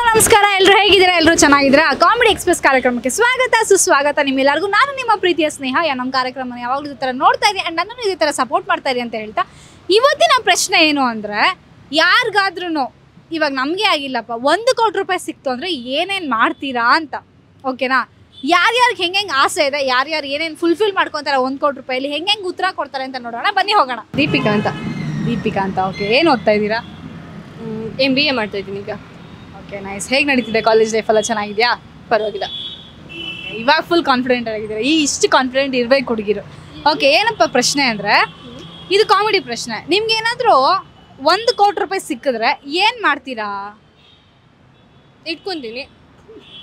ನಮಸ್ಕಾರ, ಎಲ್ಲರೂ ಹೇಗಿದ್ದೀರಾ? ಎಲ್ಲರೂ ಚೆನ್ನಾಗಿದ್ದೀರಾ? ಕಾಮಿಡಿ ಎಕ್ಸ್‌ಪ್ರೆಸ್ ಕಾರ್ಯಕ್ರಮಕ್ಕೆ ಸ್ವಾಗತ ಸುಸ್ವಾಗತ. ನಿಮ್ಮೆಲ್ಲರಿಗೂ ನಾನು ನಿಮ್ಮ ಪ್ರೀತಿಯ ಸ್ನೇಹ. ನಮ್ಮ ಕಾರ್ಯಕ್ರಮನ ಯಾವಾಗಲೂ ಈ ಥರ ನೋಡ್ತಾ ಇರಿ ಆ್ಯಂಡ್ ನನ್ನನ್ನು ಇದೇ ಥರ ಸಪೋರ್ಟ್ ಮಾಡ್ತಾ ಇರಿ ಅಂತ ಹೇಳ್ತಾ, ಇವತ್ತಿನ ಪ್ರಶ್ನೆ ಏನು ಅಂದರೆ, ಯಾರಿಗಾದ್ರೂ ಇವಾಗ ನಮಗೆ ಆಗಿಲ್ಲಪ್ಪ 1 ಕೋಟಿ ರೂಪಾಯಿ ಸಿಕ್ತು ಅಂದರೆ ಏನೇನು ಮಾಡ್ತೀರಾ ಅಂತ. ಓಕೆನಾ? ಯಾರ್ಯಾರಿಗೆ ಹೆಂಗೆ ಆಸೆ ಇದೆ, ಯಾರ್ಯಾರು ಏನೇನು ಫುಲ್ಫಿಲ್ ಮಾಡ್ಕೊತಾರೆ 1 ಕೋಟಿ ರೂಪಾಯಲ್ಲಿ, ಹೆಂಗೆ ಉತ್ತರ ಕೊಡ್ತಾರೆ ಅಂತ ನೋಡೋಣ. ಬನ್ನಿ ಹೋಗೋಣ. ದೀಪಿಕಾ ಅಂತ. ಓಕೆ, ಏನು ಓದ್ತಾ ಇದ್ದೀರಾ? MBA ಮಾಡ್ತಾ ಇದ್ದೀನಿ ಈಗ. Okay, nice. ಹೇಗೆ ನಡೀತಿದೆ ಕಾಲೇಜ್ ಲೈಫ್ ಎಲ್ಲ? ಚೆನ್ನಾಗಿದೆಯಾ? ಪರವಾಗಿಲ್ಲ. ಇವಾಗ ಫುಲ್ ಕಾನ್ಫಿಡೆಂಟ್ ಆಗಿದ್ದೀರಾ? ಇಷ್ಟು ಕಾನ್ಫಿಡೆಂಟ್ ಇರಬೇಕು ಹುಡುಗಿರು. ಓಕೆ, ಏನಪ್ಪ ಪ್ರಶ್ನೆ ಅಂದರೆ, ಇದು ಕಾಮಿಡಿ ಪ್ರಶ್ನೆ. ನಿಮ್ಗೆ ಏನಾದರೂ 1 ಕೋಟಿ ರೂಪಾಯಿ ಸಿಕ್ಕಿದ್ರೆ ಏನು ಮಾಡ್ತೀರಾ? ಇಟ್ಕೊಂತೀನಿ.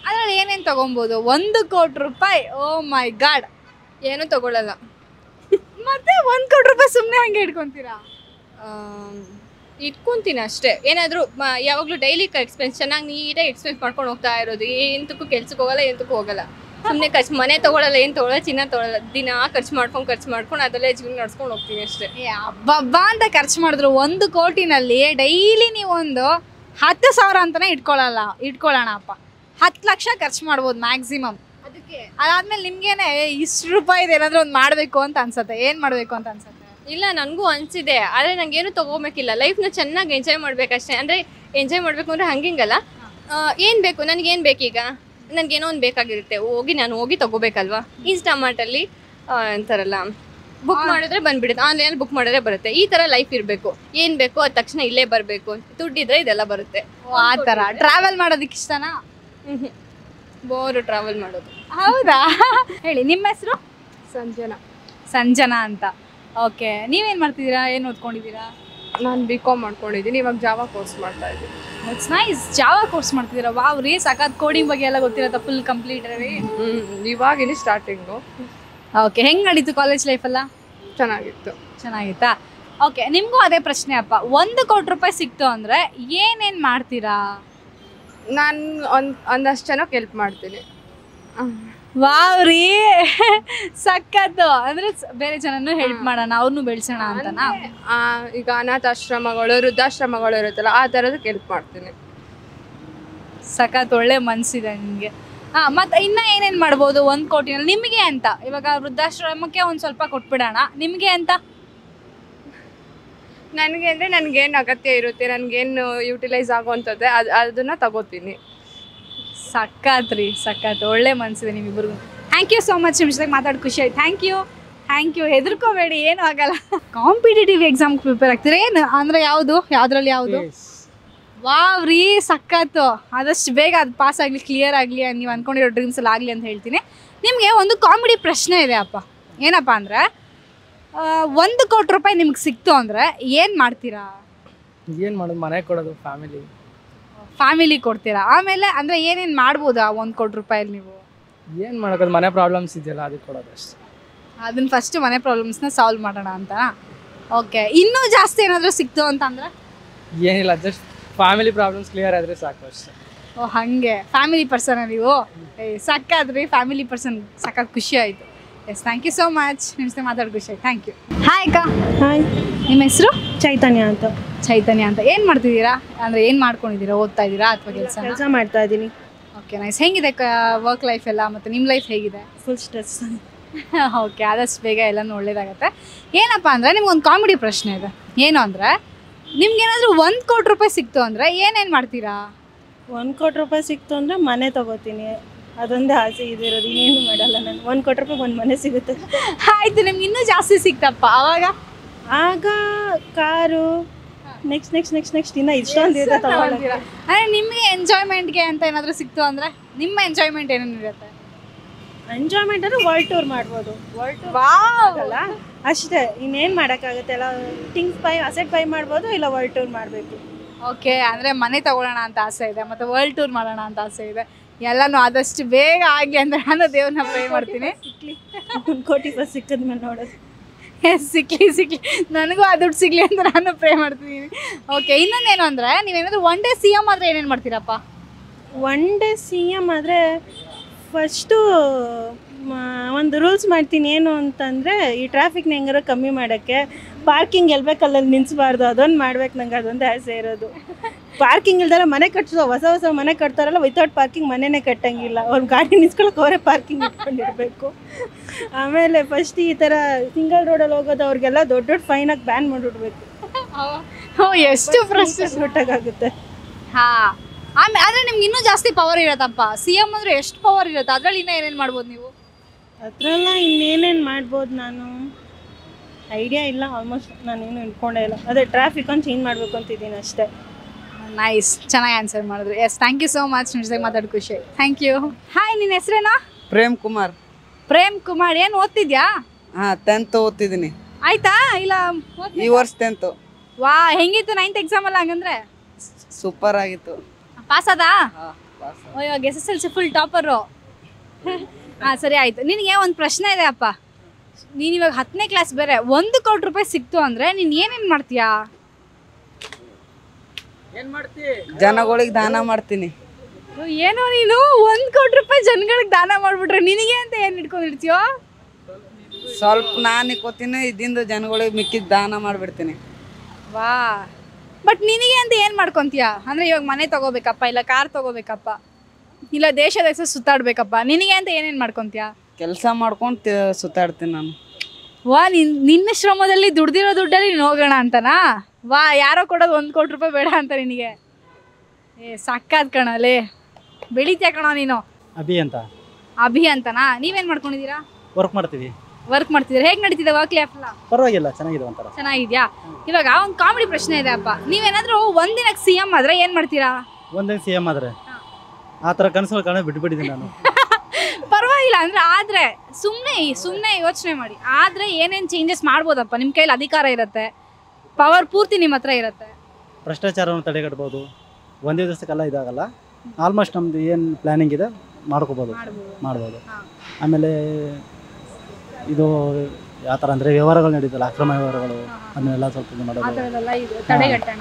ಅದರಲ್ಲಿ ಏನೇನು ತೊಗೊಬೋದು? 1 ಕೋಟಿ ರೂಪಾಯಿ, ಓ ಮೈ ಗಾಡ್. ಏನೂ ತಗೊಳ್ಳಲ್ಲ. ಮತ್ತೆ 1 ಕೋಟಿ ರೂಪಾಯಿ ಸುಮ್ಮನೆ ಹಂಗೆ ಇಟ್ಕೊತೀರಾ? ಇಟ್ಕೊಂತೀನಿ ಅಷ್ಟೇ. ಏನಾದರೂ ಯಾವಾಗಲೂ ಡೈಲಿ ಎಕ್ಸ್ಪೆನ್ಸ್ ಚೆನ್ನಾಗಿ ನೀಟಾಗಿ ಎಕ್ಸ್ಪೆನ್ಸ್ ಮಾಡ್ಕೊಂಡು ಹೋಗ್ತಾ ಇರೋದು. ಎಂತಕ್ಕೂ ಕೆಲ್ಸಕ್ಕೆ ಹೋಗಲ್ಲ, ಎಂತಕ್ಕೂ ಹೋಗಲ್ಲ. ಸುಮ್ಮನೆ ಮನೆ ತೊಗೊಳ್ಳಲ್ಲ, ಏನು ತೊಗೊಳ್ಳಲ್ಲ, ಚಿನ್ನ ತೊಗೊಳ್ಳಲ್ಲ. ದಿನ ಖರ್ಚು ಮಾಡ್ಕೊಂಡು ಅದರಲ್ಲೇ ಜೀವನ ನಡ್ಸ್ಕೊಂಡು ಹೋಗ್ತೀನಿ ಅಷ್ಟೇ. ಹಬ್ಬ ಅಂತ ಖರ್ಚು ಮಾಡಿದ್ರು 1 ಕೋಟಿನಲ್ಲಿ ಡೈಲಿ ನೀವೊಂದು 10,000 ಅಂತಲೇ ಇಟ್ಕೊಳ್ಳೋಣ ಅಪ್ಪ. 10 ಲಕ್ಷ ಖರ್ಚು ಮಾಡ್ಬೋದು ಮ್ಯಾಕ್ಸಿಮಮ್. ಅದಕ್ಕೆ ಅದಾದ್ಮೇಲೆ ನಿಮ್ಗೇನೆ ಇಷ್ಟು ರೂಪಾಯಿದು ಏನಾದರೂ ಒಂದು ಮಾಡಬೇಕು ಅಂತ ಅನ್ಸುತ್ತೆ. ಏನು ಮಾಡಬೇಕು ಅಂತ ಅನ್ಸುತ್ತೆ? ಇಲ್ಲ, ನನಗೂ ಅನಿಸಿದೆ. ಆದರೆ ನನಗೇನು ತೊಗೋಬೇಕಿಲ್ಲ. ಲೈಫ್ನ ಚೆನ್ನಾಗಿ ಎಂಜಾಯ್ ಮಾಡಬೇಕಷ್ಟೇ. ಅಂದರೆ ಎಂಜಾಯ್ ಮಾಡಬೇಕು ಅಂದರೆ ಹಂಗಿಂಗಲ್ಲ. ಏನು ಬೇಕು, ನನಗೇನು ಬೇಕೀಗ? ನನಗೇನೋ ಒಂದು ಬೇಕಾಗಿರುತ್ತೆ, ನಾನು ಹೋಗಿ ತೊಗೋಬೇಕಲ್ವಾ? ಇನ್ಸ್ಟಾಮಾರ್ಟಲ್ಲಿ ಅಂತಾರಲ್ಲ, ಬುಕ್ ಮಾಡಿದ್ರೆ ಬಂದುಬಿಡುತ್ತೆ, ಆನ್ಲೈನಲ್ಲಿ ಬುಕ್ ಮಾಡಿದ್ರೆ ಬರುತ್ತೆ. ಈ ಥರ ಲೈಫ್ ಇರಬೇಕು. ಏನು ಬೇಕು ಅದು ತಕ್ಷಣ ಇಲ್ಲೇ ಬರಬೇಕು. ದುಡ್ಡಿದ್ರೆ ಇದೆಲ್ಲ ಬರುತ್ತೆ. ಆ ಥರ ಟ್ರಾವೆಲ್ ಮಾಡೋದಕ್ಕೆ ಇಷ್ಟನಾ? ಬೋರು ಟ್ರಾವೆಲ್ ಮಾಡೋದು. ಹೌದಾ? ಹೇಳಿ, ನಿಮ್ಮ ಹೆಸರು? ಸಂಜನಾ ಅಂತ. ಓಕೆ, ನೀವೇನು ಮಾಡ್ತಿದ್ದೀರಾ? ಏನು ಓದ್ಕೊಂಡಿದ್ದೀರಾ? ನಾನು BCom ಮಾಡ್ಕೊಂಡಿದ್ದೀನಿ. ಇವಾಗ ಜಾವಾ ಕೋರ್ಸ್ ಮಾಡ್ತಾ ಇದ್ದೀನಿ. It's nice. ಜಾವಾ ಕೋರ್ಸ್ ಮಾಡ್ತಿದ್ದೀರಾ? ವಾವ್ ರೀ, ಸಖತ್. ಕೋಡಿಂಗ್ ಬಗ್ಗೆ ಎಲ್ಲ ಗೊತ್ತಿರತ್ತಾ? ಫುಲ್ ಕಂಪ್ಲೀಟ್ ರೀ. ಇವಾಗಿನ ಸ್ಟಾರ್ಟಿಂಗು. ಓಕೆ, ಹೆಂಗೆ ನಡೀತು ಕಾಲೇಜ್ ಲೈಫೆಲ್ಲ? ಚೆನ್ನಾಗಿತ್ತಾ? ಓಕೆ, ನಿಮಗೂ ಅದೇ ಪ್ರಶ್ನೆ ಅಪ್ಪ. 1 ಕೋಟಿ ರೂಪಾಯಿ ಸಿಕ್ತು ಅಂದರೆ ಏನೇನು ಮಾಡ್ತೀರಾ? ನಾನು ಒಂದಷ್ಟು ಜನಕ್ಕೆ ಹೆಲ್ಪ್ ಮಾಡ್ತೀನಿ. ವಾವ್ ರೀ, ಸಖತ್ತು. ಅಂದರೆ ಬೇರೆ ಜನನೂ ಹೆಲ್ಪ್ ಮಾಡೋಣ, ಅವ್ರನ್ನೂ ಬೆಳೆಸೋಣ ಅಂತನಾ? ಈಗ ಅನಾಥಾಶ್ರಮಗಳು, ವೃದ್ಧಾಶ್ರಮಗಳು ಇರುತ್ತಲ್ಲ, ಆ ಥರದಕ್ಕೆ ಹೆಲ್ಪ್ ಮಾಡ್ತೀನಿ. ಸಖತ್, ಒಳ್ಳೆ ಮನಸ್ಸಿದೆ ನಿಮಗೆ. ಮತ್ತು ಇನ್ನೂ ಏನೇನು ಮಾಡ್ಬೋದು 1 ಕೋಟಿನಲ್ಲಿ ನಿಮಗೆ ಅಂತ? ಇವಾಗ ವೃದ್ಧಾಶ್ರಮಕ್ಕೆ ಒಂದು ಸ್ವಲ್ಪ ಕೊಟ್ಬಿಡೋಣ, ನಿಮಗೆ ಅಂತ? ನನಗೆ ಅಂದರೆ ನನಗೇನು ಅಗತ್ಯ ಇರುತ್ತೆ, ನನಗೇನು ಯುಟಿಲೈಸ್ ಆಗೋವಂಥದ್ದೇ ಅದನ್ನು ತಗೋತೀನಿ. ಸಖತ್ ರೀ, ಸಖತ್. ಒಳ್ಳೆ ಮನಸ್ಸಿದೆ ನಿಮ್ಮಿಬ್ಬರಿಗೂ. Thank you so much. ನಿಮ್ಮ ಜೊತೆಗೆ ಮಾತಾಡಿ ಖುಷಿ ಆಯ್ತು. Thank you. ಹೆದರ್ಕೋಬೇಡಿ, ಏನೂ ಆಗಲ್ಲ. ಕಾಂಪಿಟೇಟಿವ್ ಎಕ್ಸಾಮ್ಗೆ ಪ್ರಿಪೇರ್ ಆಗ್ತೀರಾ ಏನು? ಅಂದರೆ ಯಾವುದ್ರಲ್ಲಿ ಯಾವುದು? ವಾವ್ ರೀ, ಸಖತ್ತು. ಆದಷ್ಟು ಬೇಗ ಅದು ಪಾಸ್ ಆಗಲಿ, ಕ್ಲಿಯರ್ ಆಗಲಿ, ನೀವು ಅಂದ್ಕೊಂಡಿರೋ ಡ್ರೀಮ್ಸ್ ಎಲ್ಲ ಆಗಲಿ ಅಂತ ಹೇಳ್ತೀನಿ. ನಿಮಗೆ ಒಂದು ಕಾಮಿಡಿ ಪ್ರಶ್ನೆ ಇದೆ ಅಪ್ಪ. ಏನಪ್ಪ ಅಂದರೆ, 1 ಕೋಟಿ ರೂಪಾಯಿ ನಿಮ್ಗೆ ಸಿಕ್ತು ಅಂದರೆ ಏನು ಮಾಡ್ತೀರಾ? ಏನು ಮಾಡೋದು? ಮನೆ ಕೊಡೋದು, ಫ್ಯಾಮಿಲಿ ಕೊಡ್ತೀರಾ? ಆಮೇಲೆ ಅಂದರೆ ಏನೇನು ಮಾಡ್ಬೋದು ಆ 1 ಕೋಟಿ ರೂಪಾಯಲ್ಲಿ ನೀವು? ಏನು ಮಾಡೋದು? ಮನೆ ಪ್ರಾಬ್ಲಮ್ಸ್ ಇದೆಯಲ್ಲ, ಅದಕ್ಕೆ ಕೊಡೋದು ಅಷ್ಟೇ. ಅದನ್ನು ಫಸ್ಟು ಮನೆ ಪ್ರಾಬ್ಲಮ್ಸ್ನ ಸಾಲ್ವ್ ಮಾಡೋಣ ಅಂತ. ಓಕೆ, ಇನ್ನೂ ಜಾಸ್ತಿ ಏನಾದರೂ ಸಿಕ್ತು ಅಂತಂದರೆ? ಏನಿಲ್ಲ, ಜಸ್ಟ್ ಫ್ಯಾಮಿಲಿ ಪ್ರಾಬ್ಲಮ್ಸ್ ಕ್ಲಿಯರ್ ಆದರೆ ಸಾಕು ಅಷ್ಟೇ. ಓ, ಹಾಗೆ. ಫ್ಯಾಮಿಲಿ ಪರ್ಸನ ನೀವು? ಸಕ್ಕಾದ್ರಿ, ಫ್ಯಾಮಿಲಿ ಪರ್ಸನ್. ಸಖತ್ ಖುಷಿ ಆಯಿತು. Yes, thank you so much. ನಿಮ್ಮ ಜೊತೆ ಮಾತಾಡಿ ಖುಷಿ ಆಯ್ತು. Thank you. ಹಾಯ್ ಅಕ್ಕ. ಹಾಯ್. ನಿಮ್ಮ ಹೆಸರು? ಚೈತನ್ಯ ಅಂತ. ಏನು ಮಾಡ್ತಿದ್ದೀರಾ? ಅಂದರೆ ಏನು ಮಾಡ್ಕೊಂಡಿದ್ದೀರಾ? ಓದ್ತಾ ಇದ್ದೀರಾ ಅಥವಾ ಕೆಲಸ ಮಾಡ್ತಾ ಇದ್ದೀನಿ. Okay, nice. ಹೆಂಗಿದೆ ವರ್ಕ್ ಲೈಫ್ ಎಲ್ಲ? ಮತ್ತು ನಿಮ್ಮ ಲೈಫ್ ಹೇಗಿದೆ? Full stress. ಓಕೆ, ಆದಷ್ಟು ಬೇಗ ಎಲ್ಲನೂ ಒಳ್ಳೇದಾಗತ್ತೆ. ಏನಪ್ಪ ಅಂದರೆ, ನಿಮ್ಗೊಂದು ಕಾಮಿಡಿ ಪ್ರಶ್ನೆ ಇದೆ. ಏನು ಅಂದರೆ, ನಿಮ್ಗೇನಾದರೂ 1 ಕೋಟಿ ರೂಪಾಯಿ ಸಿಕ್ತು ಅಂದರೆ ಏನೇನು ಮಾಡ್ತೀರಾ? 1 ಕೋಟಿ ರೂಪಾಯಿ ಸಿಕ್ತು ಅಂದರೆ ಮನೆ ತೊಗೋತೀನಿ. ಅದೊಂದೇ ಆಸೆ ಇದಿರೋದು, ಇನ್ನೇನು ಮಾಡಲ್ಲ ನಾನು. 1 ಕೋಟಿ ರೂಪಾಯಿ ಒಂದು ಮನೆ ಸಿಗುತ್ತೆ. ಆಯಿತು, ನಿಮ್ಗೆ ಇನ್ನೂ ಜಾಸ್ತಿ ಸಿಕ್ತಪ್ಪ. ಆಗ ಕಾರು, ನೆಕ್ಸ್ಟ್ ಇನ್ನೂ ಇಷ್ಟೊಂದು ಇದೆ ತಗೊಳ್ತೀರಾ? ಅಂದರೆ ನಿಮಗೆ ಎಂಜಾಯ್ಮೆಂಟ್ಗೆ ಅಂತ ಏನಾದರೂ ಸಿಕ್ತು ಅಂದರೆ ನಿಮ್ಮ ಎಂಜಾಯ್ಮೆಂಟ್ ಏನೇನು ಇರುತ್ತೆ? ಎಂಜಾಯ್ಮೆಂಟ್ ಅಂದರೆ ವರ್ಲ್ಡ್ ಟೂರ್ ಮಾಡ್ಬೋದು. ವಾವ್, ಅಷ್ಟೇ, ಇನ್ನೇನು ಮಾಡೋಕ್ಕಾಗುತ್ತೆ? ಎಲ್ಲ ಅಸೆಟ್ ಬೈ ಮಾಡ್ಬೋದು, ಇಲ್ಲ ವರ್ಲ್ಡ್ ಟೂರ್ ಮಾಡಬೇಕು. ಓಕೆ, ಅಂದರೆ ಮನೆ ತಗೊಳ್ಳೋಣ ಅಂತ ಆಸೆ ಇದೆ, ಮತ್ತು ವರ್ಲ್ಡ್ ಟೂರ್ ಮಾಡೋಣ ಅಂತ ಆಸೆ ಇದೆ. ಎಲ್ಲನೂ ಆದಷ್ಟು ಬೇಗ ಆಗಲಿ ಅಂತ ನಾನು ದೇವ್ರನ್ನ ಪ್ರೇ ಮಾಡ್ತೀನಿ. 1 ಕೋಟಿ ರೂಪಾಯಿ ಸಿಕ್ಕಿದ್ಮೇಲೆ ನೋಡೋದು. ಸಿಕ್ಲಿ, ನನಗೂ ಆ ದುಡ್ಡು ಸಿಗಲಿ ಅಂತ ನಾನು ಪ್ರೇ ಮಾಡ್ತಿದ್ದೀನಿ. ಓಕೆ, ಇನ್ನೊಂದೇನು ಅಂದರೆ, ನೀವೇನಾದರೂ 1 ಡೇ CM ಆದರೆ ಏನೇನು ಮಾಡ್ತೀರಪ್ಪ? 1 ಡೇ CM ಆದರೆ ಫಸ್ಟು ಒಂದು ರೂಲ್ಸ್ ಮಾಡ್ತೀನಿ. ಏನು ಅಂತಂದರೆ, ಈ ಟ್ರಾಫಿಕ್ನ ಹೆಂಗಾರ ಕಮ್ಮಿ ಮಾಡೋಕ್ಕೆ ಪಾರ್ಕಿಂಗ್ ಎಲ್ಬೇಕಲ್ಲಲ್ಲಿ ನಿಲ್ಲಿಸಬಾರ್ದು, ಅದೊಂದು ಮಾಡ್ಬೇಕು. ನಂಗೆ ಅದೊಂದು ಆಸೆ ಇರೋದು. ಪಾರ್ಕಿಂಗ್ ಇಲ್ದಾರೆ ಮನೆ ಕಟ್ಸೋ, ಹೊಸ ಹೊಸ ಮನೆ ಕಟ್ತಾರಲ್ಲ, ವಿತೌಟ್ ಪಾರ್ಕಿಂಗ್ ಮನೆಯೇ ಕಟ್ಟಂಗಿಲ್ಲ. ಅವ್ರ ಗಾಡಿ ನಿಲ್ಸ್ಕೊಳಕ್ಕೆ ಅವರೇ ಪಾರ್ಕಿಂಗ್ ಇಟ್ಕೊಂಡಿರ್ಬೇಕು. ಆಮೇಲೆ ಫಸ್ಟ್ ಈ ಥರ ಸಿಂಗಲ್ ರೋಡಲ್ಲಿ ಹೋಗೋದು ಅವ್ರಿಗೆಲ್ಲ ದೊಡ್ಡ ದೊಡ್ಡ ಫೈನಾಗಿ ಬ್ಯಾನ್ ಮಾಡಿಬಿಡ್ಬೇಕು. ಎಷ್ಟು ಫ್ರಸ್ಟ್ರೇಷನ್ ಆಗುತ್ತೆ. ಹಾಂ, ಆದರೆ ನಿಮ್ಗೆ ಇನ್ನೂ ಜಾಸ್ತಿ ಪವರ್ ಇರತ್ತಪ್ಪ. CM ಅಂದರೆ ಎಷ್ಟು ಪವರ್ ಇರುತ್ತೆ, ಅದರಲ್ಲಿ ಇನ್ನೂ ಏನೇನು ಮಾಡ್ಬೋದು ನೀವು? ಅದರಲ್ಲ ಇನ್ನೇನೇನು ಮಾಡ್ಬೋದು, ನಾನು ಐಡಿಯಾ ಇಲ್ಲ. ಆಲ್ಮೋಸ್ಟ್ ನಾನೇನು ಇಟ್ಕೊಂಡೇ ಇಲ್ಲ. ಅದೇ ಟ್ರಾಫಿಕನ್ನು ಚೇಂಜ್ ಮಾಡಬೇಕು ಅಂತಿದ್ದೀನಿ ಅಷ್ಟೇ. ನೈಸ್, ಚೆನ್ನಾಗಿ ಆನ್ಸರ್ ಮಾಡಿದ್ರಿ. Yes, thank you so much. ನಿಮ್ಮ ಜೊತೆಗೆ ಮಾತಾಡಿ ಖುಷಿ. Thank you. ಹಾಯ್, ನಿನ್ನ ಹೆಸರೇನಾ? ಪ್ರೇಮ್ ಕುಮಾರ್. ಪ್ರೇಮ್ ಕುಮಾರ್, ಏನು ಓದ್ತಿದ್ಯಾ? ಹಾಂ, 10th ಓದ್ತಿದ್ದೀನಿ. ಆಯ್ತಾ ಇಲ್ಲ ಈ ವರ್ಷ 10th. ವಾ, ಹೆಂಗಿತ್ತು 9th ಎಕ್ಸಾಮ್ ಎಲ್ಲ? ಹಂಗಂದ್ರೆ ಸೂಪರ್ ಆಗಿತ್ತು. ಪಾಸ್ ಅದ? ಇವಾಗ SSLC ಫುಲ್ ಟಾಪರು. ಹಾಂ, ಸರಿ ಆಯಿತು. ನಿನಗೆ ಒಂದು ಪ್ರಶ್ನೆ ಇದೆ ಅಪ್ಪ. ನೀನು ಇವಾಗ 10ನೇ ಕ್ಲಾಸ್ ಬೇರೆ, 1 ಕೋಟಿ ರೂಪಾಯಿ ಸಿಕ್ತು ಅಂದರೆ ನೀನು ಏನೇನು ಮಾಡ್ತೀಯಾ? ಜನಗಳಿಗೆ ದಾನ ಮಾಡ್ತೀನಿ. ಏನೋ ನೀನು 1 ಕೋಟಿ ರೂಪಾಯಿ ಜನಗಳಿಗೆ ದಾನ ಮಾಡಿಬಿಟ್ರೆ ನಿನಗೆ ಅಂತ ಏನು ಇಟ್ಕೊಂಡಿರ್ತೀಯೋ? ಸ್ವಲ್ಪ ನಾನು ಇಕ್ಕೋತೀನಿ, ಇದ್ದಿಂದ ಜನಗಳಿಗೆ ಮಿಕ್ಕಿದ ದಾನ ಮಾಡಿಬಿಡ್ತೀನಿ. ವಾ, ಬಟ್ ನಿನಗೆ ಅಂತ ಏನು ಮಾಡ್ಕೊತೀಯಾ? ಅಂದರೆ ಇವಾಗ ಮನೆ ತೊಗೋಬೇಕಪ್ಪ, ಇಲ್ಲ ಕಾರ್ ತೊಗೋಬೇಕಪ್ಪ, ಇಲ್ಲ ದೇಶದ ಹೆಸರು ಸುತ್ತಾಡ್ಬೇಕಪ್ಪ, ನಿನಗೆ ಅಂತ ಏನೇನು ಮಾಡ್ಕೊತೀಯಾ? ಕೆಲಸ ಮಾಡ್ಕೊಂಡು ಸುತ್ತಾಡ್ತೀನಿ ನಾನು. ವಾ, ನಿನ್ನ ಶ್ರಮದಲ್ಲಿ ದುಡ್ದಿರೋ ದುಡ್ಡಲ್ಲಿ ನೀನು ಹೋಗೋಣ ಅಂತನಾ? ವಾ, ಯಾರೋ ಕೊಡೋದು 1 ಕೋಟಿ ರೂಪಾಯಿ ಬೇಡ ಅಂತ ನಿನಗೆ? ಸಾಕಾದ ಕಣಲೇ, ಬೆಳಿತೀಯ ಕಣ ನೀನು. ಅಭಿ ಅಂತ. ಅಭಿ ಅಂತನಾ? ನೀವೇನು ಮಾಡ್ಕೊಂಡಿದ್ದೀರಾ? ವರ್ಕ್ ಮಾಡ್ತೀವಿ. ವರ್ಕ್ ಮಾಡ್ತಿದ್ದೀರಾ? ಹೇಗೆ ನಡೀತಿದೆ ವರ್ಕ್ ಲೈಫ್ ಎಲ್ಲ? ಪರವಾಗಿಲ್ಲ, ಚೆನ್ನಾಗಿದೆ ಒಂಥರ. ಚೆನ್ನಾಗಿದ್ಯಾ? ಇವಾಗ ಒಂದು ಕಾಮಿಡಿ ಪ್ರಶ್ನೆ ಇದೆ ಅಪ್ಪ. ನೀವೇನಾದರೂ ಒಂದಿನಕ್ಕೆ CM ಆದರೆ ಏನು ಮಾಡ್ತೀರಾ? ಒಂದೇ CM ಆದರೆ ಆ ಥರ ಕನಸುಗಳು ಕಾಣೋದು ಬಿಟ್ಬಿಟ್ಟಿದ್ದೀನಿ ನಾನು. ಪರವಾಗಿಲ್ಲ, ಅಂದರೆ ಆದರೆ ಸುಮ್ಮನೆ ಯೋಚನೆ ಮಾಡಿ. ಆದರೆ ಏನೇನು ಚೇಂಜಸ್ ಮಾಡ್ಬೋದಪ್ಪ? ನಿಮ್ಮ ಕೈಲಿ ಅಧಿಕಾರ ಇರುತ್ತೆ, ಪವರ್ ಪೂರ್ತಿ ನಿಮ್ಮ ಹತ್ರ ಇರುತ್ತೆ. ಭ್ರಷ್ಟಾಚಾರವನ್ನು ತಡೆಗಟ್ಬೋದು. ಒಂದೇ ದಿವಸಕ್ಕೆಲ್ಲ ಇದಾಗಲ್ಲ. ಆಲ್ಮೋಸ್ಟ್ ನಮ್ಮದು ಏನು ಪ್ಲ್ಯಾನಿಂಗ್ ಇದೆ ಮಾಡ್ಬೋದು. ಆಮೇಲೆ ಇದು ಯಾವ ಥರ ಅಂದರೆ ವ್ಯವಹಾರಗಳು ನಡೀತಲ್ಲ, ಅಕ್ರಮ ವ್ಯವಹಾರಗಳು, ಅದನ್ನೆಲ್ಲ ಸ್ವಲ್ಪ ಇದು ಮಾಡೋದು,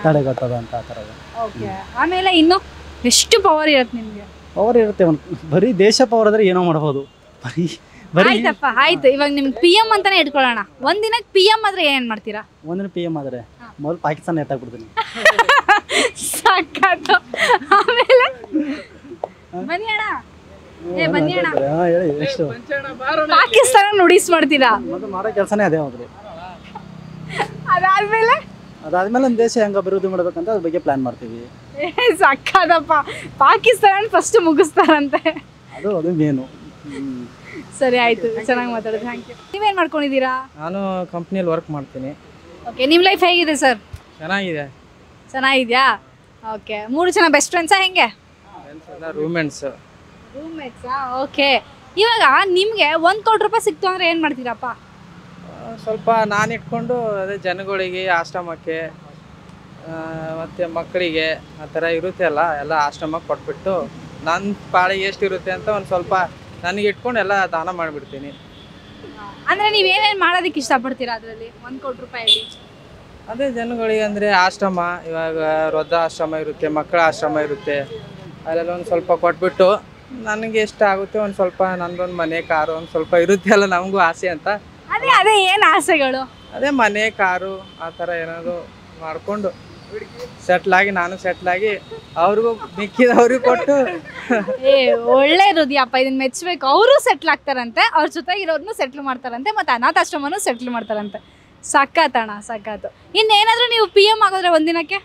ತಡೆಗಟ್ಟೋದು ಅಂತ ಆ ಥರ. ಓಕೆ, ಆಮೇಲೆ ಇನ್ನು ಎಷ್ಟು ಪವರ್ ಇರುತ್ತೆ ನಿಮಗೆ? ಪವರ್ ಇರುತ್ತೆ. ಬರೀ ದೇಶ ಪವರ್ ಆದರೆ ಏನೋ ಮಾಡ್ಬೋದು. ಆಯ್ತಪ್ಪ, ಆಯ್ತು. ಇವಾಗ ನಿಮ್ಗೆ PM ಅಂತಾನೆ ಇಟ್ಕೊಳ್ಳೋಣ. ಒಂದಿನಕ್ಕೆ PM ಆದ್ರೆ ಏನ್ ಮಾಡ್ತೀರಾ? ಒಂದಿನ PM ಆದರೆ ಮೊದಲು ಪಾಕಿಸ್ತಾನ ಎತ್ತಾಕ್ಬಿಡ್ತೀನಿ. ಸಾಕಾಯ್ತು. ಆಮೇಲೆ ಬನ್ನಿ ಅಣ್ಣ, ಬನ್ನಿ ಅಣ್ಣ, ಹೇಳಿ ಎಷ್ಟು ಪಾಕಿಸ್ತಾನ ನುಡಿಸ್ ಮಾಡ್ತೀರಾ? ಮೊದಲು ಮಾಡೋ ಕೆಲಸನೇ ಅದೇ. ಹೋದ್ರೆ ಅದಾದ್ಮೇಲೆ ಒಂದು ದೇಶ ಹೆಂಗೆ ಅಭಿವೃದ್ಧಿ ಮಾಡ್ಬೇಕಂತ ಅದ್ರ ಬಗ್ಗೆ ಪ್ಲಾನ್ ಮಾಡ್ತೀವಿ. ಸಾಕಾದಪ್ಪ, ಪಾಕಿಸ್ತಾನ ಫಸ್ಟ್ ಮುಗಿಸ್ತಾರಂತೆ. ಅದು ಮೇನು. ಸರಿ ಆಯ್ತು, ಚೆನ್ನಾಗಿ ಮಾತಾಡೋದು. Thank you. ನೀವೇನು ಮಾಡ್ಕೊಂಡಿದ್ದೀರಾ? ನಾನು ಕಂಪ್ನಿಯಲ್ಲಿ ವರ್ಕ್ ಮಾಡ್ತೀನಿ. ಓಕೆ, ನಿಮ್ಮ ಲೈಫ್ ಹೇಗಿದೆ ಸರ್? ಚೆನ್ನಾಗಿದೆ. ಚೆನ್ನಾಗಿದೆಯಾ? ಓಕೆ, 3 ಜನ ಬೆಸ್ಟ್ ಫ್ರೆಂಡ್ಸಾ ಹೆಂಗೆ? ರೂಮ್ಮೇಟ್ಸಾ? ಓಕೆ, ಇವಾಗ ನಿಮಗೆ 1 ಕೋಟಿ ರೂಪಾಯಿ ಸಿಕ್ತು ಅಂದರೆ ಏನು ಮಾಡ್ತೀರಪ್ಪ? ಸ್ವಲ್ಪ ನಾನು ಇಟ್ಕೊಂಡು ಅದೇ ಜನಗಳಿಗೆ, ಆಶ್ರಮಕ್ಕೆ ಮತ್ತು ಮಕ್ಕಳಿಗೆ ಆ ಥರ ಇರುತ್ತೆ ಅಲ್ಲ, ಎಲ್ಲ ಆಶ್ರಮಕ್ಕೆ ಕೊಟ್ಬಿಟ್ಟು ನನ್ನ ಪಾಳಿಗೆ ಎಷ್ಟಿರುತ್ತೆ ಅಂತ ಒಂದು ಸ್ವಲ್ಪ ನನಗೆ ಇಟ್ಕೊಂಡು ಎಲ್ಲ ದಾನ ಮಾಡಿಬಿಡ್ತೀನಿ. ಅಂದರೆ ನೀವೇನೇನು ಮಾಡೋದಕ್ಕೆ ಇಷ್ಟಪಡ್ತೀರಾ ಅದರಲ್ಲಿ 1 ಕೋಟಿ ರೂಪಾಯಲ್ಲಿ? ಅದೇ ಜನಗಳಿಗೆ ಅಂದರೆ ಆಶ್ರಮ, ಇವಾಗ ವೃದ್ಧ ಆಶ್ರಮ ಇರುತ್ತೆ, ಮಕ್ಕಳ ಆಶ್ರಮ ಇರುತ್ತೆ, ಅಲ್ಲೆಲ್ಲ ಒಂದು ಸ್ವಲ್ಪ ಕೊಟ್ಬಿಟ್ಟು ನನಗೆ ಎಷ್ಟು ಆಗುತ್ತೆ ಒಂದು ಸ್ವಲ್ಪ ನನ್ನದೊಂದು ಮನೆ, ಕಾರು ಒಂದು ಸ್ವಲ್ಪ ಇರುತ್ತೆ ಅಲ್ಲ, ನಮಗೂ ಆಸೆ ಅಂತ. ಅದೇ ಏನು ಆಸೆಗಳು? ಅದೇ ಮನೆ, ಕಾರು ಆ ಥರ ಏನಾದರೂ ಮಾಡಿಕೊಂಡು ಸೆಟ್ಲಾಗಿ, ನಾನು ಸೆಟ್ಲಾಗಿ ಅವ್ರಿಗೂ ಮಿಕ್ಕಿದವ್ರಿಗೆ ಕೊಟ್ಟು. ಒಳ್ಳೆ ಹೃದಯಪ್ಪ, ಇದನ್ನ ಮೆಚ್ಚಬೇಕು. ಅವರು ಸೆಟ್ಲ್ ಆಗ್ತಾರಂತೆ, ಅವ್ರ ಜೊತೆಗಿರೋರ್ನು ಸೆಟ್ಲ್ ಮಾಡ್ತಾರಂತೆ, ಮತ್ತು ಅನಾಥಾಶ್ರಮನೂ ಸೆಟ್ಲ್ ಮಾಡ್ತಾರಂತೆ. ಸಖತ್ತಣ್ಣ, ಸಖತ್ತು. ಇನ್ನೇನಾದರೂ ನೀವು PM ಆಗೋದ್ರೆ ಒಂದಿನಕ್ಕೆ?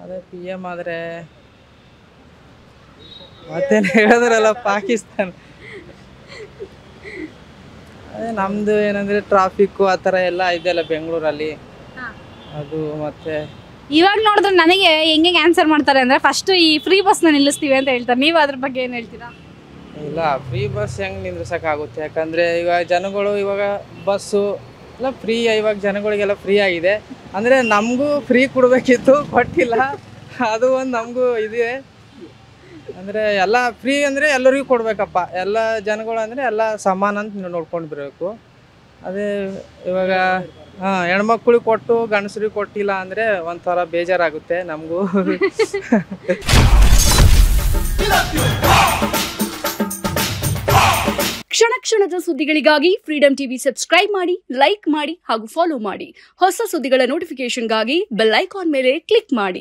ಅದೇ PM ಆದರೆ ಮತ್ತೇನು ಹೇಳಿದ್ರಲ್ಲ, ಪಾಕಿಸ್ತಾನ. ಅದೇ ನಮ್ಮದು ಏನಂದರೆ ಟ್ರಾಫಿಕ್ಕು ಆ ಥರ ಎಲ್ಲ ಇದೆಯಲ್ಲ ಬೆಂಗಳೂರಲ್ಲಿ, ಅದು. ಮತ್ತೆ ಇವಾಗ ನೋಡಿದ್ರೆ ನನಗೆ ಹೆಂಗೆ ಆನ್ಸರ್ ಮಾಡ್ತಾರೆ ಅಂದರೆ ಫಸ್ಟು ಈ ಫ್ರೀ ಬಸ್ನ ನಿಲ್ಲಿಸ್ತೀವಿ ಅಂತ ಹೇಳ್ತಾರೆ. ನೀವು ಅದ್ರ ಬಗ್ಗೆ ಏನು ಹೇಳ್ತೀರಾ? ಇಲ್ಲ, ಫ್ರೀ ಬಸ್ ಹೆಂಗೆ ನಿಲ್ಲಿಸೋಕ್ಕಾಗುತ್ತೆ? ಯಾಕಂದರೆ ಇವಾಗ ಜನಗಳು ಇವಾಗ ಬಸ್ಸು ಎಲ್ಲ ಫ್ರೀ, ಇವಾಗ ಜನಗಳಿಗೆಲ್ಲ ಫ್ರೀ ಆಗಿದೆ. ಅಂದರೆ ನಮಗೂ ಫ್ರೀ ಕೊಡಬೇಕಿತ್ತು, ಕೊಟ್ಟಿಲ್ಲ. ಅದು ಒಂದು ನಮಗೂ ಇದೆ. ಅಂದರೆ ಎಲ್ಲ ಫ್ರೀ ಅಂದರೆ ಎಲ್ಲರಿಗೂ ಕೊಡಬೇಕಪ್ಪ, ಎಲ್ಲ ಜನಗಳು ಅಂದರೆ ಎಲ್ಲ ಸಮಾನ ಅಂತ ನೋಡ್ಕೊಂಡು ಬರಬೇಕು. ಅದೇ ಇವಾಗ ಹೆಣ್ಮಕ್ಳಿಗೆ ಕೊಟ್ಟು ಗಂಡಸರಿಗೆ ಕೊಟ್ಟಿಲ್ಲ ಅಂದರೆ ಒಂಥರ ಬೇಜಾರಾಗುತ್ತೆ ನಮಗೂ. ಕ್ಷಣ ಕ್ಷಣದ ಸುದ್ದಿಗಳಿಗಾಗಿ ಫ್ರೀಡಂ ಟಿವಿ ಸಬ್ಸ್ಕ್ರೈಬ್ ಮಾಡಿ, ಲೈಕ್ ಮಾಡಿ ಹಾಗೂ ಫಾಲೋ ಮಾಡಿ. ಹೊಸ ಸುದ್ದಿಗಳ ನೋಟಿಫಿಕೇಶನ್ಗಾಗಿ ಬೆಲ್ ಐಕಾನ್ ಮೇಲೆ ಕ್ಲಿಕ್ ಮಾಡಿ.